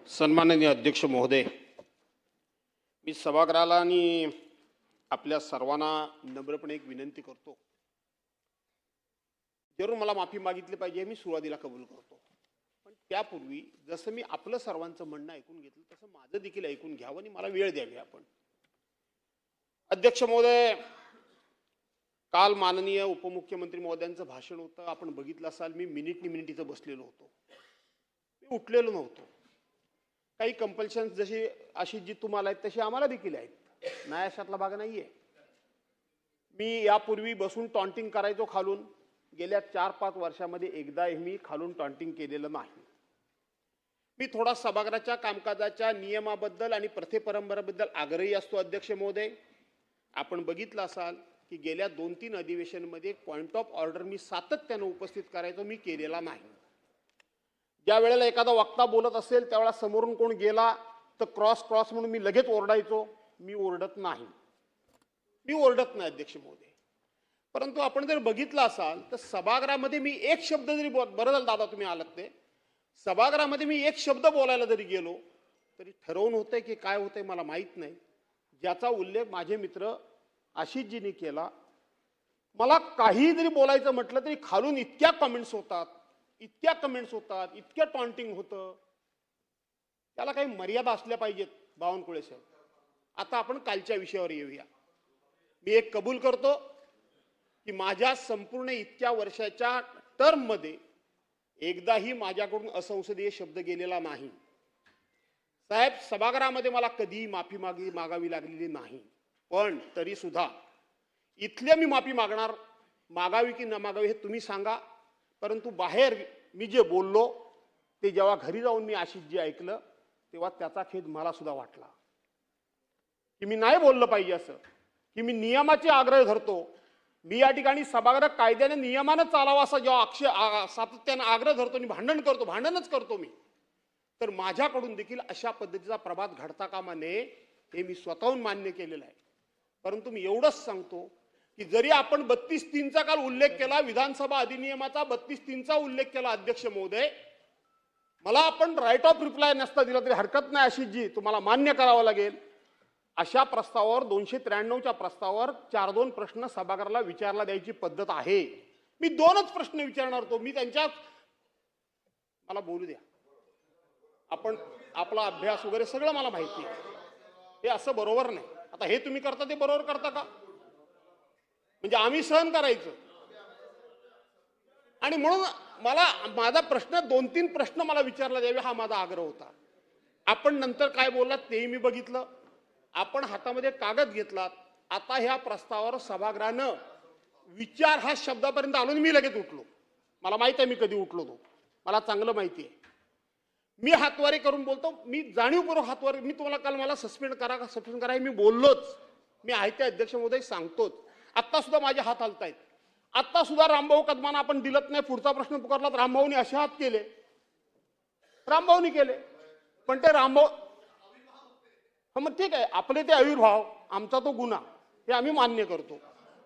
सन्माननीय अध्यक्ष महोदय, मी सभागृहाला आणि आपल्या सर्वांना नम्रपणे एक विनंती करतो. जरूर मला माफी मागितली पाहिजे, मी सुरुवातीला कबूल करतो. पण त्यापूर्वी जसं मी आपलं सर्वांचं म्हणणं ऐकून घेतलं तसं माझं देखील ऐकून घ्यावं आणि मला वेळ द्यावी. आपण अध्यक्ष महोदय, काल माननीय उपमुख्यमंत्री महोदयांचं भाषण होतं, आपण बघितलं असाल. मी मिनिट इथं बसलेलो होतो, मी उठलेलो नव्हतो. काही कंपल्शन जशी अशी जी तुम्हाला आहेत तशी आम्हाला देखील आहेत, नाही अशातला भाग नाहीये. मी यापूर्वी बसून टॉन्टिंग करायचो खालून. गेल्या 4-5 वर्षामध्ये एकदाही मी खालून टॉन्टिंग केलेलं नाही. मी थोडा सभागृहाच्या कामकाजाच्या नियमाबद्दल आणि प्रथे परंपरेबद्दल आग्रही असतो. अध्यक्ष महोदय, आपण बघितलं असाल की गेल्या 2-3 अधिवेशनमध्ये पॉइंट ऑफ ऑर्डर मी सातत्यानं उपस्थित करायचो, मी केलेला नाही. ज्या वेळेला एखादा वक्ता बोलत असेल त्यावेळेला समोरून कोण गेला तर क्रॉस म्हणून मी लगेच ओरडायचो. मी ओरडत नाही अध्यक्ष महोदय. परंतु आपण जर बघितलं असाल तर सभागृहामध्ये मी एक शब्द जरी बरं झालं दादा तुम्ही आलात ते, सभागृहामध्ये मी एक शब्द बोलायला जरी गेलो तरी ठरवून होतंय की काय होतंय मला माहीत नाही, ज्याचा उल्लेख माझे मित्र आशिषजींनी केला. मला काही जरी बोलायचं म्हटलं तरी खालून इतक्या कमेंट्स होतात, इतक्या टॉन्टिंग होतं. त्याला काही मर्यादा असल्या पाहिजेत. बावनकुळे साहेब, आता आपण कालच्या विषयावर येऊया. मी एक कबूल करतो की माझ्या संपूर्ण इतक्या वर्षाच्या टर्ममध्ये एकदाही माझ्याकडून असंसदीय शब्द गेलेला नाही. साहेब, सभागृहामध्ये मला कधीही माफी मागावी लागलेली नाही. पण तरी सुद्धा इथले मी माफी मागावी की न मागावी हे तुम्ही सांगा. परंतु बाहेर मी जे बोललो ते जेव्हा घरी जाऊन मी आशिषजी ऐकलं तेव्हा त्याचा खेद मला सुद्धा वाटला की मी नाही बोललं पाहिजे असं, की मी नियमाचे आग्रह धरतो. मी या ठिकाणी सभागृह कायद्याने नियमानं चालावा असा जेव्हा सातत्यानं आग्रह धरतो आणि भांडणच करतो मी, तर माझ्याकडून देखील अशा पद्धतीचा प्रभात घडता कामा नये हे मी स्वतःहून मान्य केलेलं आहे. परंतु मी एवढंच सांगतो की जरी आपण 32(3) काल उल्लेख केला, विधानसभा अधिनियमाचा 32(3) उल्लेख केला अध्यक्ष महोदय, मला आपण राईट ऑफ रिप्लाय नसता दिला तरी हरकत नाही. आशिषजी, तुम्हाला मान्य करावं लागेल. अशा प्रस्तावावर 293च्या प्रस्तावावर 4-2 प्रश्न सभागृहाला विचारला द्यायची पद्धत आहे. मी 2च प्रश्न विचारणार होतो. मी त्यांच्या मला बोलू द्या. आपण आपला अभ्यास वगैरे सगळं मला माहिती आहे. हे असं बरोबर नाही. आता हे तुम्ही करता ते बरोबर करता का? म्हणजे आम्ही सहन करायचं. आणि म्हणून मला माझा प्रश्न 2-3 प्रश्न मला विचारला द्यावे हा माझा आग्रह होता. आपण नंतर काय बोललात तेही मी बघितलं. आपण हातामध्ये कागद घेतलात. आता ह्या प्रस्तावावर सभागृहानं विचार हा शब्दापर्यंत आलो मी लगेच उठलो. मला माहित आहे मी कधी उठलो तो, मला चांगलं माहिती आहे. मी हातवारे करून बोलतो, मी जाणीवपूर्वक हातवारे. मी तुम्हाला काल मला सस्पेंड करा हे मी बोललोच. मी आहे ते अध्यक्ष महोदय सांगतोच. आत्ता सुद्धा माझे हात हलतायत. आत्ता सुद्धा रामभाऊ कदमांना आपण दिलत नाही. पुढचा प्रश्न पुकारला तर रामभाऊनी असे हात केले, रामभाऊनी केले. पण ते रामभाऊ मग ठीक आहे, आपले ते आविर्भाव, आमचा तो गुन्हा, हे आम्ही मान्य करतो.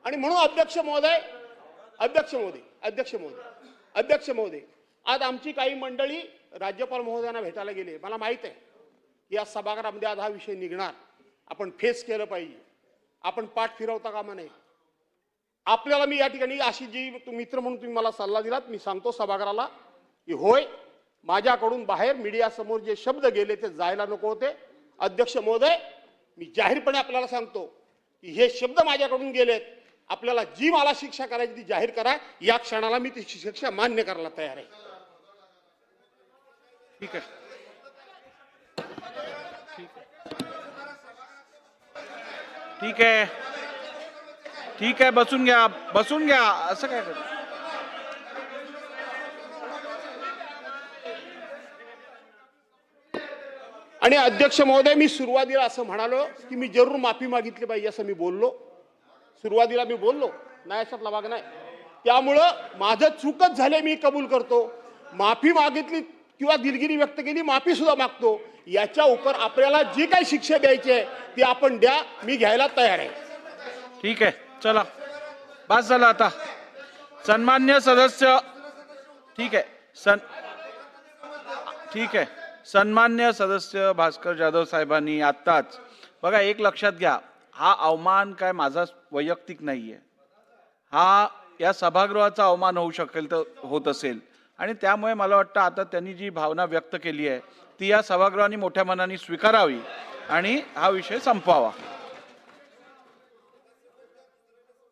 आणि म्हणून अध्यक्ष महोदय आज आमची काही मंडळी राज्यपाल महोदयांना भेटायला गेले. मला माहित आहे की या सभागृहामध्ये आज हा विषय निघणार. आपण फेस केलं पाहिजे. आपण पाठ फिरवता कामा नये. आपल्याला मी या ठिकाणी आशिषजी मित्र म्हणून तुम्ही मला सल्ला दिलात. मी सांगतो सभागृहाला की होय, माझ्याकडून बाहेर मीडिया समोर जे शब्द गेले ते जायला नको होते. अध्यक्ष महोदय, मी जाहीरपणे आपल्याला सांगतो की हे शब्द माझ्याकडून गेलेत. आपल्याला जी मला शिक्षा करायची ती जाहीर करा. या क्षणाला मी ती शिक्षा मान्य करायला तयार आहे. ठीक आहे, ठीक आहे, बसून घ्या असं काय करत. आणि अध्यक्ष महोदय, मी सुरुवातीला असं म्हणालो की मी जरूर माफी मागितली पाहिजे असं मी बोललो. सुरुवातीला मी बोललो, नाही अशातला भाग नाही. त्यामुळं माझं चूकच झाले, मी कबूल करतो. माफी मागितली किंवा दिलगिरी व्यक्त केली, माफी सुद्धा मागतो. याच्या उपर आपल्याला जी काही शिक्षा द्यायची आहे ती आपण द्या, मी घ्यायला तयार आहे. ठीक आहे, चला बस झालं आता. सन्मान्य सदस्य, ठीक आहे. ठीक आहे. सन्मान्य सदस्य भास्कर जाधव साहेबांनी आत्ताच बघा, एक लक्षात घ्या, हा अवमान काय माझा वैयक्तिक नाहीये, हा या सभागृहाचा अवमान होऊ शकेल तर होत असेल, आणि त्यामुळे मला वाटतं आता त्यांनी जी भावना व्यक्त केली आहे ती या सभागृहाने मोठ्या मनाने स्वीकारावी आणि हा विषय संपवावा.